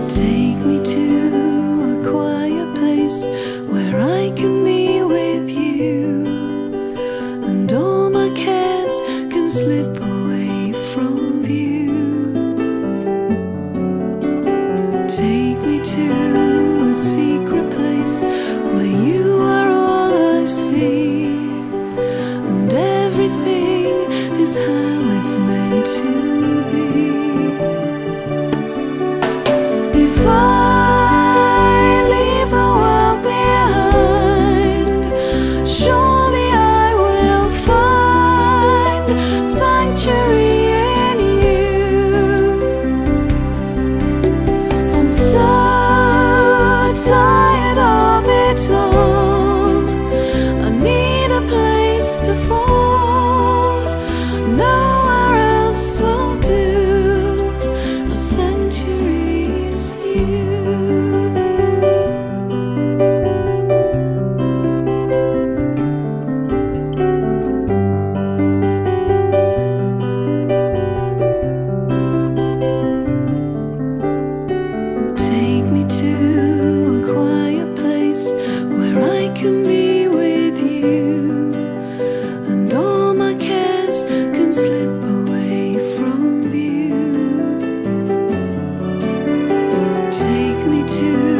Take me to a quiet place where I can be with you, and all my cares can slip away from view. Take me to a secret place where you are all I see, and everything is how it's meant to be. If I leave the world behind, surely I will find sanctuary in you. I'm so tired of it all. I need a place to fall. Nowhere else will do. A sanctuary is you. Take me to a quiet place where I can be with you, and all my cares can slip away from view. Take me to